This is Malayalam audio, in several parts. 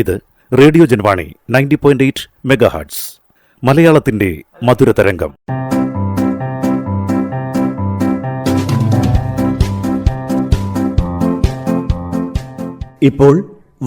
ഇത് റേഡിയോ ജൻവാണി 90.8 മെഗാഹെർട്സ് മലയാളത്തിന്റെ മധുരതരംഗം. ഇപ്പോൾ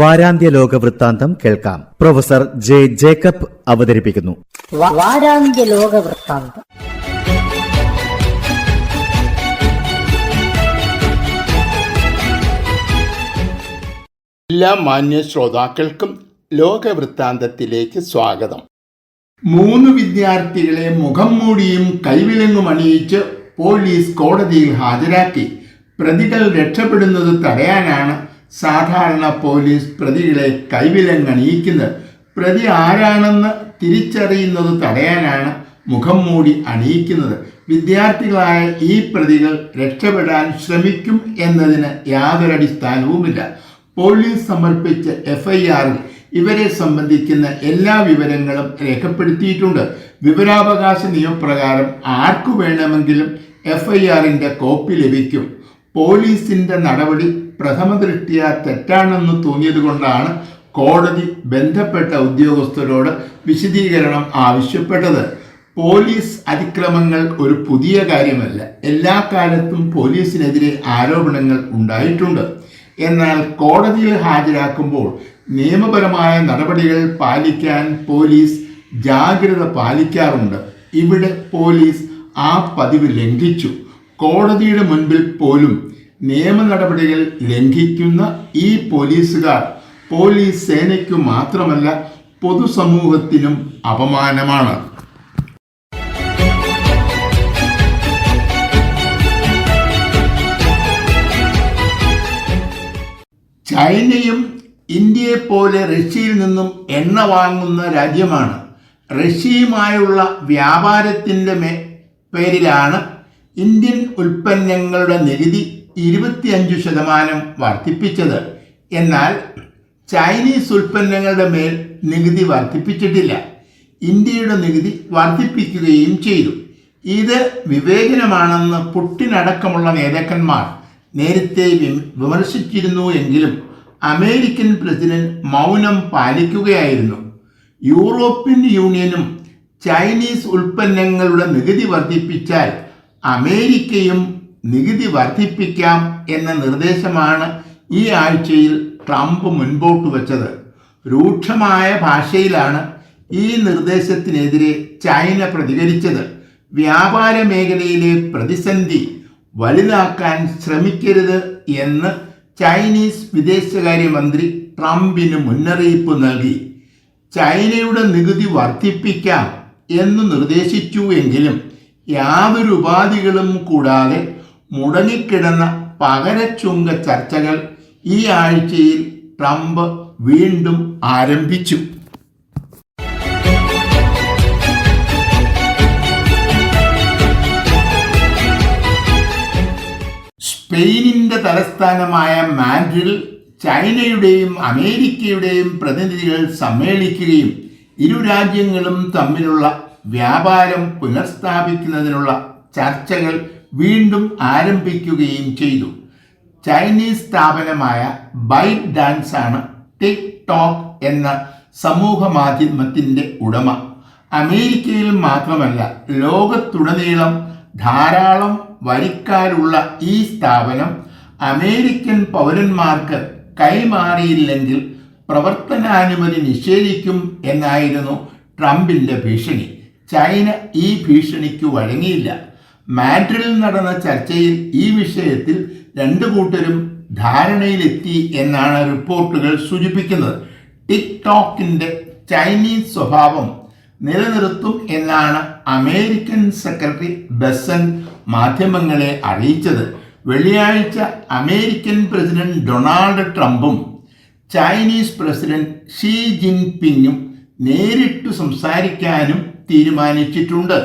വാരാന്ത്യ ലോക വൃത്താന്തം കേൾക്കാം. പ്രൊഫസർ ജെ ജേക്കബ് അവതരിപ്പിക്കുന്നു. വാരാന്ത്യ ലോക വൃത്താന്തം. എല്ലാ മാന്യ ശ്രോതാക്കൾക്കും ലോകവൃത്താന്തത്തിലേക്ക് സ്വാഗതം. 3 വിദ്യാർത്ഥികളെ മുഖം മൂടിയും കൈവിലങ്ങും അണിയിച്ച് പോലീസ് കോടതിയിൽ ഹാജരാക്കി. പ്രതികൾ രക്ഷപ്പെടുന്നത് തടയാനാണ് സാധാരണ പോലീസ് പ്രതികളെ കൈവിലങ്ങണിയിക്കുന്നത്. പ്രതി ആരാണെന്ന് തിരിച്ചറിയുന്നത് തടയാനാണ് മുഖം മൂടി അണിയിക്കുന്നത്. വിദ്യാർത്ഥികളായ ഈ പ്രതികൾ രക്ഷപ്പെടാൻ ശ്രമിക്കും എന്നതിന് യാതൊരടിസ്ഥാനവുമില്ല. പോലീസ് സമർപ്പിച്ച FIRൽ ഇവരെ സംബന്ധിക്കുന്ന എല്ലാ വിവരങ്ങളും രേഖപ്പെടുത്തിയിട്ടുണ്ട്. വിവരാവകാശ നിയമപ്രകാരം ആർക്കു വേണമെങ്കിലും FIRന്റെ കോപ്പി ലഭിക്കും. പോലീസിന്റെ നടപടി പ്രഥമ ദൃഷ്ട്യാ തെറ്റാണെന്ന് തോന്നിയതുകൊണ്ടാണ് കോടതി ബന്ധപ്പെട്ട ഉദ്യോഗസ്ഥരോട് വിശദീകരണം ആവശ്യപ്പെട്ടത്. പോലീസ് അതിക്രമങ്ങൾ ഒരു പുതിയ കാര്യമല്ല. എല്ലാ കാലത്തും പോലീസിനെതിരെ ആരോപണങ്ങൾ ഉണ്ടായിട്ടുണ്ട്. എന്നാൽ കോടതിയിൽ ഹാജരാക്കുമ്പോൾ നിയമപരമായ നടപടികൾ പാലിക്കാൻ പോലീസ് ജാഗ്രത പാലിക്കാറുണ്ട്. ഇവിടെ പോലീസ് ആ പതിവ് ലംഘിച്ചു. കോടതിയുടെ മുൻപിൽ പോലും നിയമ നടപടികൾ ലംഘിക്കുന്ന ഈ പോലീസുകാർ പോലീസ് സേനയ്ക്കു മാത്രമല്ല പൊതുസമൂഹത്തിനും അപമാനമാണ്. ചൈനയും ഇന്ത്യയെപ്പോലെ റഷ്യയിൽ നിന്നും എണ്ണ വാങ്ങുന്ന രാജ്യമാണ്. റഷ്യയുമായുള്ള വ്യാപാരത്തിൻ്റെ പേരിലാണ് ഇന്ത്യൻ ഉൽപ്പന്നങ്ങളുടെ നികുതി 25% വർദ്ധിപ്പിച്ചത്. എന്നാൽ ചൈനീസ് ഉൽപ്പന്നങ്ങളുടെ മേൽ നികുതി വർദ്ധിപ്പിച്ചിട്ടില്ല. ഇന്ത്യയുടെ നികുതി വർദ്ധിപ്പിക്കുകയും ചെയ്തു. ഇത് വിവേചനമാണെന്ന് പുടിനടക്കമുള്ള നേതാക്കന്മാർ നേരത്തെ വിമർശിച്ചിരുന്നു എങ്കിലും അമേരിക്കൻ പ്രസിഡന്റ് മൗനം പാലിക്കുകയായിരുന്നു. യൂറോപ്യൻ യൂണിയനും ചൈനീസ് ഉൽപ്പന്നങ്ങളുടെ നികുതി വർദ്ധിപ്പിച്ചാൽ അമേരിക്കയും നികുതി വർദ്ധിപ്പിക്കാം എന്ന നിർദ്ദേശമാണ് ഈ ആഴ്ചയിൽ ട്രംപ് മുൻപോട്ട് വച്ചത്. രൂക്ഷമായ ഭാഷയിലാണ് ഈ നിർദ്ദേശത്തിനെതിരെ ചൈന പ്രതികരിച്ചത്. വ്യാപാര മേഖലയിലെ പ്രതിസന്ധി വലുതാക്കാൻ ശ്രമിക്കരുത് എന്ന് ചൈനീസ് വിദേശകാര്യമന്ത്രി ട്രംപിന് മുന്നറിയിപ്പ് നൽകി. ചൈനയുടെ നികുതി വർദ്ധിപ്പിക്കാം എന്ന് നിർദ്ദേശിച്ചു എങ്കിലും യാതൊരു ഉപാധികളും കൂടാതെ മുടങ്ങിക്കിടന്ന പകരച്ചുങ്ക ചർച്ചകൾ ഈ ആഴ്ചയിൽ ട്രംപ് വീണ്ടും ആരംഭിച്ചു. സ്പെയിനിൻ്റെ തലസ്ഥാനമായ മാഡ്രിഡിൽ ചൈനയുടെയും അമേരിക്കയുടെയും പ്രതിനിധികൾ സമ്മേളിക്കുകയും ഇരു രാജ്യങ്ങളും തമ്മിലുള്ള വ്യാപാരം പുനഃസ്ഥാപിക്കുന്നതിനുള്ള ചർച്ചകൾ വീണ്ടും ആരംഭിക്കുകയും ചെയ്തു. ചൈനീസ് സ്ഥാപനമായ ബൈറ്റ് ഡാൻസ് ആണ് ടിക്ടോക്ക് എന്ന സമൂഹ മാധ്യമത്തിൻ്റെ ഉടമ. അമേരിക്കയിൽ മാത്രമല്ല ലോകത്തുടനീളം ധാരാളം വരിക്കാരുള്ള ഈ സ്ഥാപനം അമേരിക്കൻ പൗരന്മാർക്ക് കൈമാറിയില്ലെങ്കിൽ പ്രവർത്തനാനുമതി നിഷേധിക്കും എന്നായിരുന്നു ട്രംപിൻ്റെ ഭീഷണി. ചൈന ഈ ഭീഷണിക്ക് വഴങ്ങിയില്ല. മാഡ്രിഡിൽ നടന്ന ചർച്ചയിൽ ഈ വിഷയത്തിൽ രണ്ടു കൂട്ടരും ധാരണയിലെത്തി എന്നാണ് റിപ്പോർട്ടുകൾ സൂചിപ്പിക്കുന്നത്. ടിക്ടോക്കിൻ്റെ ചൈനീസ് സ്വഭാവം നിലനിർത്തും എന്നാണ് അമേരിക്കൻ സെക്രട്ടറി ബെസന്റ് മാധ്യമങ്ങളെ അറിയിച്ചത്. വെള്ളിയാഴ്ച അമേരിക്കൻ പ്രസിഡന്റ് ഡൊണാൾഡ് ട്രംപും ചൈനീസ് പ്രസിഡന്റ് ഷീ ജിൻപിങ്ങും നേരിട്ട് സംസാരിക്കാനും തീരുമാനിച്ചിട്ടുണ്ട്.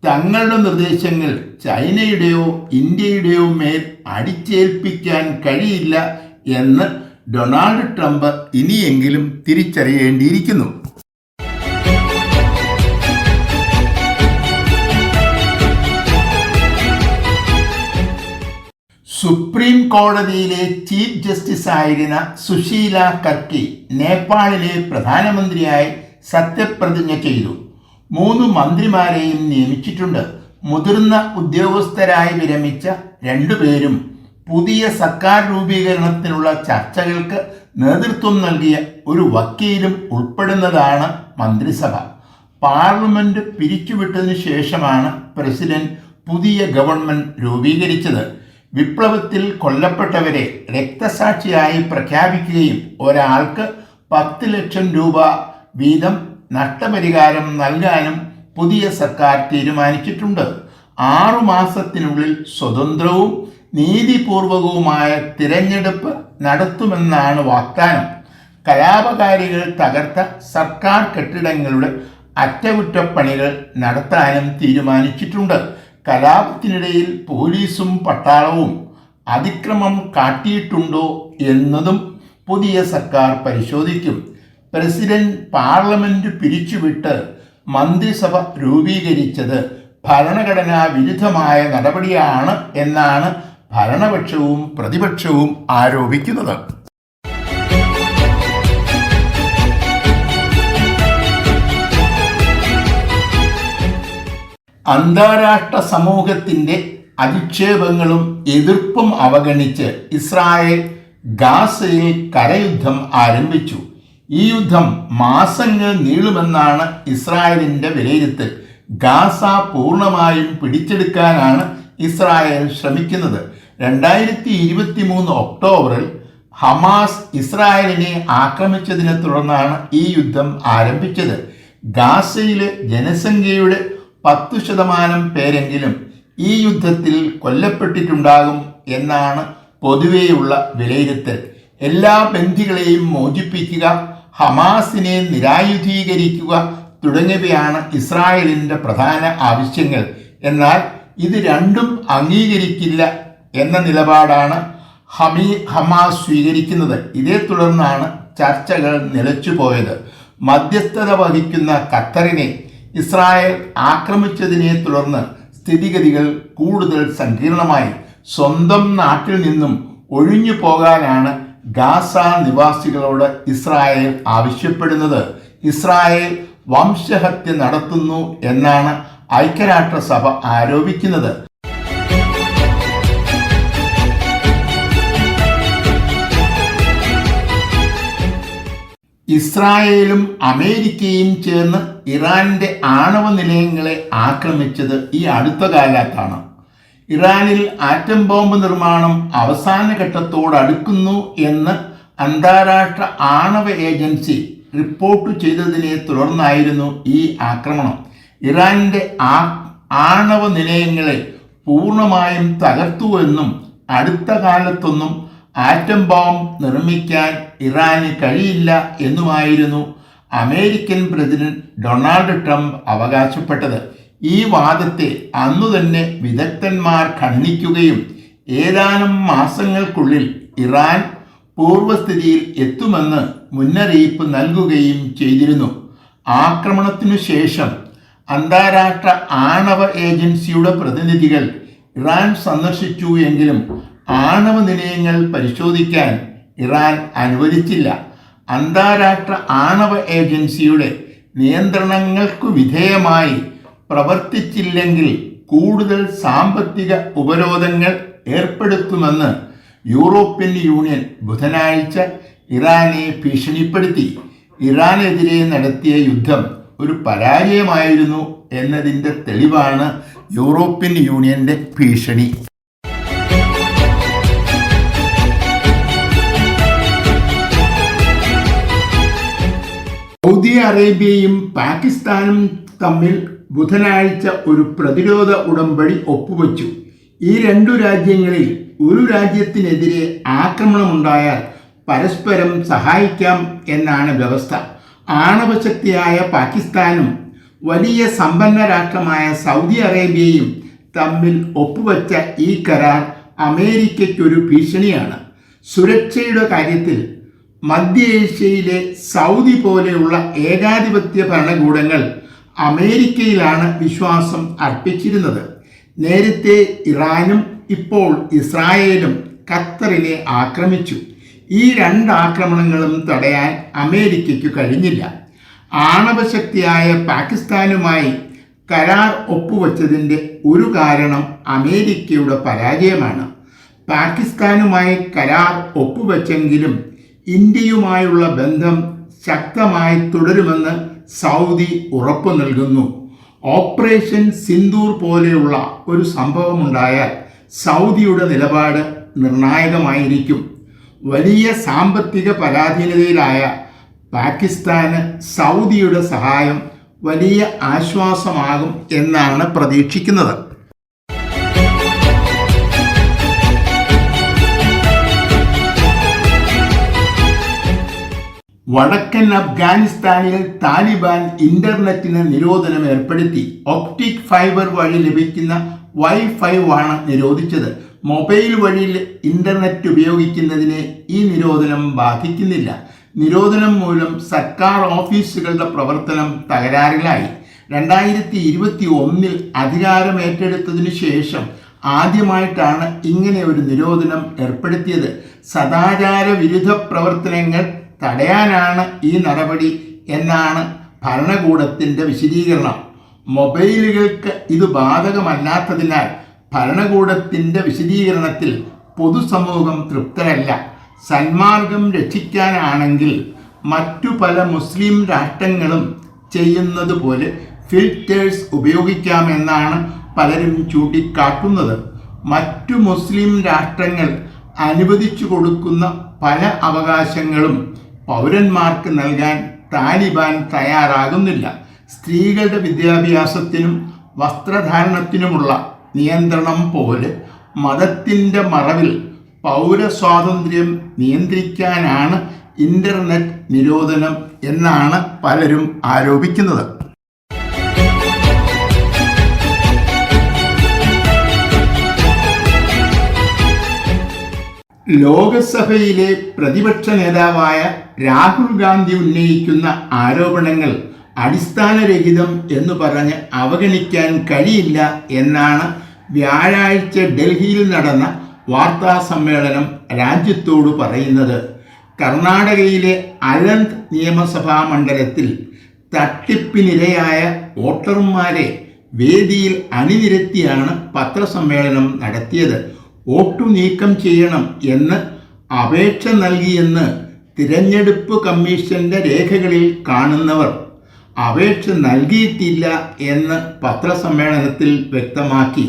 തങ്ങളുടെ നിർദ്ദേശങ്ങൾ ചൈനയുടെയോ ഇന്ത്യയുടെയോ മേൽ അടിച്ചേൽപ്പിക്കാൻ കഴിയില്ല എന്ന് ഡൊണാൾഡ് ട്രംപ് ഇനിയെങ്കിലും തിരിച്ചറിയേണ്ടിയിരിക്കുന്നു. സുപ്രീം കോടതിയിലെ ചീഫ് ജസ്റ്റിസ് ആയിരുന്ന സുശീല കർക്കി നേപ്പാളിലെ പ്രധാനമന്ത്രിയായി സത്യപ്രതിജ്ഞ ചെയ്തു. 3 മന്ത്രിമാരെയും നിയമിച്ചിട്ടുണ്ട്. മുതിർന്ന ഉദ്യോഗസ്ഥരായി വിരമിച്ച 2 പേരും പുതിയ സർക്കാർ രൂപീകരണത്തിനുള്ള ചർച്ചകൾക്ക് നേതൃത്വം നൽകിയ ഒരു വക്കീലും ഉൾപ്പെടുന്നതാണ് മന്ത്രിസഭ. പാർലമെന്റ് പിരിച്ചുവിട്ടതിനു ശേഷമാണ് പ്രസിഡന്റ് പുതിയ ഗവൺമെന്റ് രൂപീകരിച്ചത്. വിപ്ലവത്തിൽ കൊല്ലപ്പെട്ടവരെ രക്തസാക്ഷിയായി പ്രഖ്യാപിക്കുകയും ഒരാൾക്ക് 10 ലക്ഷം രൂപ വീതം നഷ്ടപരിഹാരം നൽകാനും പുതിയ സർക്കാർ തീരുമാനിച്ചിട്ടുണ്ട്. 6 മാസത്തിനുള്ളിൽ സ്വതന്ത്രവും നീതിപൂർവകവുമായ തിരഞ്ഞെടുപ്പ് നടത്തുമെന്നാണ് വാഗ്ദാനം. കലാപകാരികൾ തകർത്ത സർക്കാർ കെട്ടിടങ്ങളുടെ അറ്റകുറ്റപ്പണികൾ നടത്താനും തീരുമാനിച്ചിട്ടുണ്ട്. കലാപത്തിനിടയിൽ പോലീസും പട്ടാളവും അതിക്രമം കാട്ടിയിട്ടുണ്ടോ എന്നതും പുതിയ സർക്കാർ പരിശോധിക്കും. പ്രസിഡന്റ് പാർലമെന്റ് പിരിച്ചുവിട്ട് മന്ത്രിസഭ രൂപീകരിച്ചത് ഭരണഘടനാ വിരുദ്ധമായ നടപടിയാണ് എന്നാണ് ഭരണപക്ഷവും പ്രതിപക്ഷവും ആരോപിക്കുന്നത്. അന്താരാഷ്ട്ര സമൂഹത്തിന്റെ അധിക്ഷേപങ്ങളും എതിർപ്പും അവഗണിച്ച് ഇസ്രായേൽ ഗാസയിൽ കരയുദ്ധം ആരംഭിച്ചു. ഈ യുദ്ധം മാസങ്ങൾ നീളുമെന്നാണ് ഇസ്രായേലിന്റെ വിലയിരുത്തൽ. ഗാസ പൂർണ്ണമായും പിടിച്ചെടുക്കാനാണ് ഇസ്രായേൽ ശ്രമിക്കുന്നത്. 2023 ഒക്ടോബറിൽ ഹമാസ് ഇസ്രായേലിനെ ആക്രമിച്ചതിനെ തുടർന്നാണ് ഈ യുദ്ധം ആരംഭിച്ചത്. ഗാസയിലെ ജനസംഖ്യയുടെ 10% പേരെങ്കിലും ഈ യുദ്ധത്തിൽ കൊല്ലപ്പെട്ടിട്ടുണ്ടാകും എന്നാണ് പൊതുവെയുള്ള വിലയിരുത്തൽ. എല്ലാ ബന്ദികളെയും മോചിപ്പിക്കുക, ഹമാസിനെ നിരായുധീകരിക്കുക തുടങ്ങിയവയാണ് ഇസ്രായേലിന്റെ പ്രധാന ആവശ്യങ്ങൾ. എന്നാൽ ഇത് രണ്ടും അംഗീകരിക്കില്ല എന്ന നിലപാടാണ് ഹമാസ് സ്വീകരിക്കുന്നത്. ഇതേ തുടർന്നാണ് ചർച്ചകൾ നിലച്ചുപോയത്. മധ്യസ്ഥത വഹിക്കുന്ന ഖത്തറിനെ ഇസ്രായേൽ ആക്രമിച്ചതിനെ തുടർന്ന് സ്ഥിതിഗതികൾ കൂടുതൽ സങ്കീർണമായി. സ്വന്തം നാട്ടിൽ നിന്നും ഒഴിഞ്ഞു പോകാനാണ് ഗാസ നിവാസികളോട് ഇസ്രായേൽ ആവശ്യപ്പെടുന്നത്. ഇസ്രായേൽ വംശഹത്യ നടത്തുന്നു എന്നാണ് ഐക്യരാഷ്ട്രസഭ ആരോപിക്കുന്നത്. ഇസ്രായേലും അമേരിക്കയും ചേർന്ന് ഇറാന്റെ ആണവ നിലയങ്ങളെ ആക്രമിച്ചത് ഈ അടുത്ത കാലത്താണ്. ഇറാനിൽ ആറ്റം ബോംബ് നിർമ്മാണം അവസാന ഘട്ടത്തോടടുക്കുന്നു എന്ന് അന്താരാഷ്ട്ര ആണവ ഏജൻസി റിപ്പോർട്ട് ചെയ്തതിനെ തുടർന്നായിരുന്നു ഈ ആക്രമണം. ഇറാന്റെ ആണവ നിലയങ്ങളെ പൂർണ്ണമായും തകർത്തുവെന്നും അടുത്ത കാലത്തൊന്നും ആറ്റം ബോംബ് നിർമ്മിക്കാൻ ഇറാന് കഴിയില്ല എന്നുമായിരുന്നു അമേരിക്കൻ പ്രസിഡന്റ് ഡൊണാൾഡ് ട്രംപ് അവകാശപ്പെട്ടത്. ഈ വാദത്തെ അന്നു തന്നെ വിദഗ്ധന്മാർ ഖണ്ഡിക്കുകയും ഏതാനും മാസങ്ങൾക്കുള്ളിൽ ഇറാൻ പൂർവ്വസ്ഥിതിയിൽ എത്തുമെന്ന് മുന്നറിയിപ്പ് നൽകുകയും ചെയ്തിരുന്നു. ആക്രമണത്തിനു ശേഷം അന്താരാഷ്ട്ര ആണവ ഏജൻസിയുടെ പ്രതിനിധികൾ ഇറാൻ സന്ദർശിച്ചു എങ്കിലും ആണവ നിലയങ്ങൾ പരിശോധിക്കാൻ ഇറാൻ അനുവദിച്ചില്ല. അന്താരാഷ്ട്ര ആണവ ഏജൻസിയുടെ നിയന്ത്രണങ്ങൾക്കു വിധേയമായി പ്രവർത്തിച്ചില്ലെങ്കിൽ കൂടുതൽ സാമ്പത്തിക ഉപരോധങ്ങൾ ഏർപ്പെടുത്തുമെന്ന് യൂറോപ്യൻ യൂണിയൻ ബുധനാഴ്ച ഇറാനെ ഭീഷണിപ്പെടുത്തി. ഇറാനെതിരെ നടത്തിയ യുദ്ധം ഒരു പരാജയമായിരുന്നു എന്നതിൻ്റെ തെളിവാണ് യൂറോപ്യൻ യൂണിയന്റെ ഭീഷണി. സൗദി അറേബ്യയും പാകിസ്ഥാനും തമ്മിൽ ബുധനാഴ്ച ഒരു പ്രതിരോധ ഉടമ്പടി ഒപ്പുവച്ചു. ഈ 2 രാജ്യങ്ങളിൽ ഒരു രാജ്യത്തിനെതിരെ ആക്രമണമുണ്ടായാൽ പരസ്പരം സഹായിക്കാം എന്നാണ് വ്യവസ്ഥ. ആണവശക്തിയായ പാകിസ്ഥാനും വലിയ സമ്പന്ന രാഷ്ട്രമായ സൗദി അറേബ്യയും തമ്മിൽ ഒപ്പുവച്ച ഈ കരാർ അമേരിക്കയ്ക്കൊരു ഭീഷണിയാണ്. സുരക്ഷയുടെ കാര്യത്തിൽ മധ്യ ഏഷ്യയിലെ സൗദി പോലെയുള്ള ഏകാധിപത്യ ഭരണകൂടങ്ങൾ അമേരിക്കയിലാണ് വിശ്വാസം അർപ്പിച്ചിരുന്നത്. നേരത്തെ ഇറാനും ഇപ്പോൾ ഇസ്രായേലും ഖത്തറിനെ ആക്രമിച്ചു. ഈ രണ്ട് ആക്രമണങ്ങളും തടയാൻ അമേരിക്കയ്ക്ക് കഴിഞ്ഞില്ല. ആണവശക്തിയായ പാകിസ്ഥാനുമായി കരാർ ഒപ്പുവെച്ചതിൻ്റെ ഒരു കാരണം അമേരിക്കയുടെ പരാജയമാണ്. പാകിസ്ഥാനുമായി കരാർ ഒപ്പുവെച്ചെങ്കിലും ഇന്ത്യയുമായുള്ള ബന്ധം ശക്തമായി തുടരുമെന്ന് സൗദി ഉറപ്പു നൽകുന്നു. ഓപ്പറേഷൻ സിന്ദൂർ പോലെയുള്ള ഒരു സംഭവമുണ്ടായാൽ സൗദിയുടെ നിലപാട് നിർണായകമായിരിക്കും. വലിയ സാമ്പത്തിക പരാധീനതയിലായ പാകിസ്ഥാന് സൗദിയുടെ സഹായം വലിയ ആശ്വാസമാകും എന്നാണ് പ്രതീക്ഷിക്കുന്നത്. വടക്കൻ അഫ്ഗാനിസ്ഥാനിൽ താലിബാൻ ഇന്റർനെറ്റിന് നിരോധനം ഏർപ്പെടുത്തി. ഒപ്റ്റിക് ഫൈബർ വഴി ലഭിക്കുന്ന വൈഫൈ ആണ് നിരോധിച്ചത്. മൊബൈൽ വഴി ഇന്റർനെറ്റ് ഉപയോഗിക്കുന്നതിനെ ഈ നിരോധനം ബാധിക്കുന്നില്ല. നിരോധനം മൂലം സർക്കാർ ഓഫീസുകളുടെ പ്രവർത്തനം തകരാറിലായി. 2021 അധികാരമേറ്റെടുത്തതിനു ശേഷം ആദ്യമായിട്ടാണ് ഇങ്ങനെ ഒരു നിരോധനം ഏർപ്പെടുത്തിയത്. സദാചാര വിരുദ്ധ പ്രവർത്തനങ്ങൾ തടയാനാണ് ഈ നടപടി എന്നാണ് ഭരണകൂടത്തിൻ്റെ വിശദീകരണം. മൊബൈലുകൾക്ക് ഇത് ബാധകമല്ലാത്തതിനാൽ ഭരണകൂടത്തിൻ്റെ വിശദീകരണത്തിൽ പൊതുസമൂഹം തൃപ്തരല്ല. സന്മാർഗം രക്ഷിക്കാനാണെങ്കിൽ മറ്റു പല മുസ്ലിം രാഷ്ട്രങ്ങളും ചെയ്യുന്നത് പോലെ ഫിൽറ്റേഴ്സ് ഉപയോഗിക്കാമെന്നാണ് പലരും ചൂണ്ടിക്കാട്ടുന്നത്. മറ്റു മുസ്ലിം രാഷ്ട്രങ്ങൾ അനുവദിച്ചു കൊടുക്കുന്ന പല അവകാശങ്ങളും പൗരന്മാർക്ക് നൽകാൻ താലിബാൻ തയ്യാറാകുന്നില്ല. സ്ത്രീകളുടെ വിദ്യാഭ്യാസത്തിനും വസ്ത്രധാരണത്തിനുമുള്ള നിയന്ത്രണം പോലെ മതത്തിൻ്റെ മറവിൽ പൗരസ്വാതന്ത്ര്യം നിയന്ത്രിക്കാനാണ് ഇന്റർനെറ്റ് നിരോധനം എന്നാണ് പലരും ആരോപിക്കുന്നത്. ലോകസഭയിലെ പ്രതിപക്ഷ നേതാവായ രാഹുൽ ഗാന്ധി ഉന്നയിക്കുന്ന ആരോപണങ്ങൾ അടിസ്ഥാനരഹിതം എന്ന് പറഞ്ഞ് അവഗണിക്കാൻ കഴിയില്ല എന്നാണ് വ്യാഴാഴ്ച ഡൽഹിയിൽ നടന്ന വാർത്താ സമ്മേളനം രാജ്യത്തോട് പറയുന്നത്. കർണാടകയിലെ അലന്ത് നിയമസഭാ മണ്ഡലത്തിൽ തട്ടിപ്പിനിരയായ വോട്ടർമാരെ വേദിയിൽ അണിനിരത്തിയാണ് പത്രസമ്മേളനം നടത്തിയത്. വോട്ടു നീക്കം ചെയ്യണം എന്ന് അപേക്ഷ നൽകിയെന്ന് തിരഞ്ഞെടുപ്പ് കമ്മീഷന്റെ രേഖകളിൽ കാണുന്നവർ അപേക്ഷ നൽകിയിട്ടില്ല എന്ന് പത്രസമ്മേളനത്തിൽ വ്യക്തമാക്കി.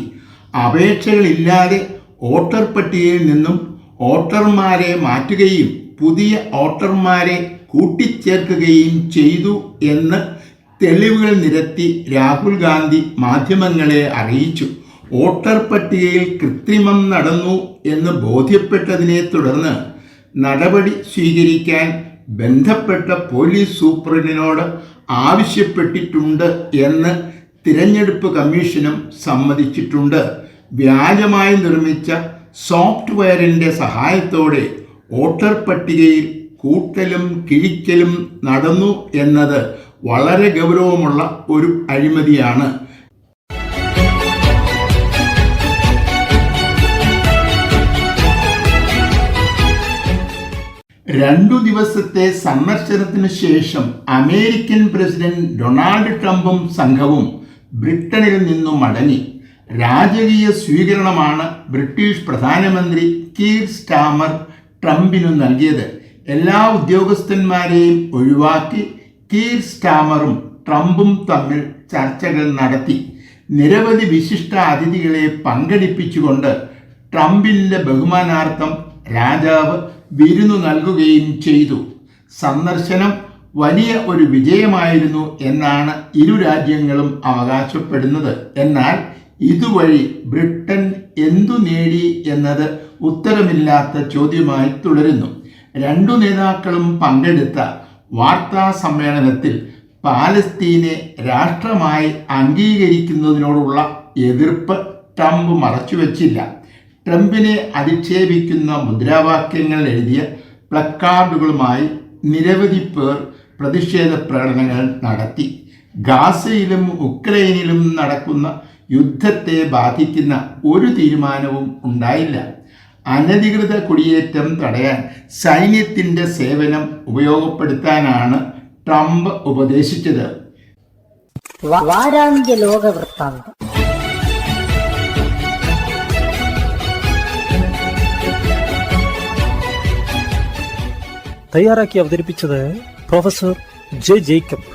അപേക്ഷകളില്ലാതെ വോട്ടർ പട്ടികയിൽ നിന്നും വോട്ടർമാരെ മാറ്റുകയും പുതിയ വോട്ടർമാരെ കൂട്ടിച്ചേർക്കുകയും ചെയ്തു എന്ന് തെളിവുകൾ നിരത്തി രാഹുൽ ഗാന്ധി മാധ്യമങ്ങളെ അറിയിച്ചു. വോട്ടർ പട്ടികയിൽ കൃത്രിമം നടന്നു എന്ന് ബോധ്യപ്പെട്ടതിനെ തുടർന്ന് നടപടി സ്വീകരിക്കാൻ ബന്ധപ്പെട്ട പോലീസ് സൂപ്രണ്ടിനോട് ആവശ്യപ്പെട്ടിട്ടുണ്ട് എന്ന് തിരഞ്ഞെടുപ്പ് കമ്മീഷനും സമ്മതിച്ചിട്ടുണ്ട്. വ്യാജമായി നിർമ്മിച്ച സോഫ്റ്റ്വെയറിൻ്റെ സഹായത്തോടെ വോട്ടർ പട്ടികയിൽ കൂട്ടലും കിഴിക്കലും നടന്നു എന്നത് വളരെ ഗൗരവമുള്ള ഒരു അഴിമതിയാണ്. 2 ദിവസത്തെ സന്ദർശനത്തിന് ശേഷം അമേരിക്കൻ പ്രസിഡന്റ് ഡൊണാൾഡ് ട്രംപും സംഘവും ബ്രിട്ടനിൽ നിന്നും മടങ്ങി. രാജകീയ സ്വീകരണമാണ് ബ്രിട്ടീഷ് പ്രധാനമന്ത്രി കീർ സ്റ്റാമർ ട്രംപിനു നൽകിയത്. എല്ലാ ഉദ്യോഗസ്ഥന്മാരെയും ഒഴിവാക്കി കീർ സ്റ്റാമറും ട്രംപും തമ്മിൽ ചർച്ചകൾ നടത്തി. നിരവധി വിശിഷ്ട അതിഥികളെ പങ്കെടുപ്പിച്ചുകൊണ്ട് ട്രംപിൻ്റെ ബഹുമാനാർത്ഥം രാജാവ് വിരുന്നു നൽകുകയും ചെയ്തു. സന്ദർശനം വലിയ ഒരു വിജയമായിരുന്നു എന്നാണ് ഇരു രാജ്യങ്ങളും അവകാശപ്പെടുന്നത്. എന്നാൽ ഇതുവഴി ബ്രിട്ടൻ എന്തു നേടി എന്നത് ഉത്തരമില്ലാത്ത ചോദ്യമായി തുടരുന്നു. 2 നേതാക്കളും പങ്കെടുത്ത വാർത്താ സമ്മേളനത്തിൽ പാലസ്തീനെ രാഷ്ട്രമായി അംഗീകരിക്കുന്നതിനോടുള്ള എതിർപ്പ് ട്രംപ് മറച്ചുവെച്ചില്ല. ട്രംപിനെ അധിക്ഷേപിക്കുന്ന മുദ്രാവാക്യങ്ങൾ എഴുതിയ പ്ലക്കാർഡുകളുമായി നിരവധി പേർ പ്രതിഷേധ പ്രകടനങ്ങൾ നടത്തി. ഗാസയിലും ഉക്രൈനിലും നടക്കുന്ന യുദ്ധത്തെ ബാധിക്കുന്ന ഒരു തീരുമാനവും ഉണ്ടായില്ല. അനധികൃത കുടിയേറ്റം തടയാൻ സൈന്യത്തിൻ്റെ സേവനം ഉപയോഗപ്പെടുത്താനാണ് ട്രംപ് ഉപദേശിച്ചത്. വാരാന്ത്യ ലോക വൃത്താന്തം. തയ്യാറാക്കി അവതരിപ്പിച്ചത് പ്രൊഫസർ ജെ ജേക്കബ്.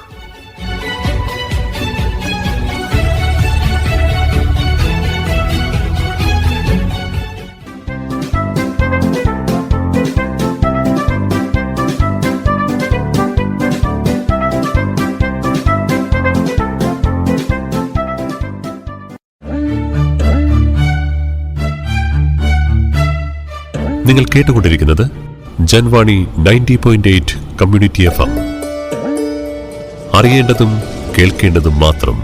നിങ്ങൾ കേട്ടുകൊണ്ടിരിക്കുന്നത് ജൻവാണി 90.8 കമ്മ്യൂണിറ്റി FM. അറിയേണ്ടതും കേൾക്കേണ്ടതും മാത്രം.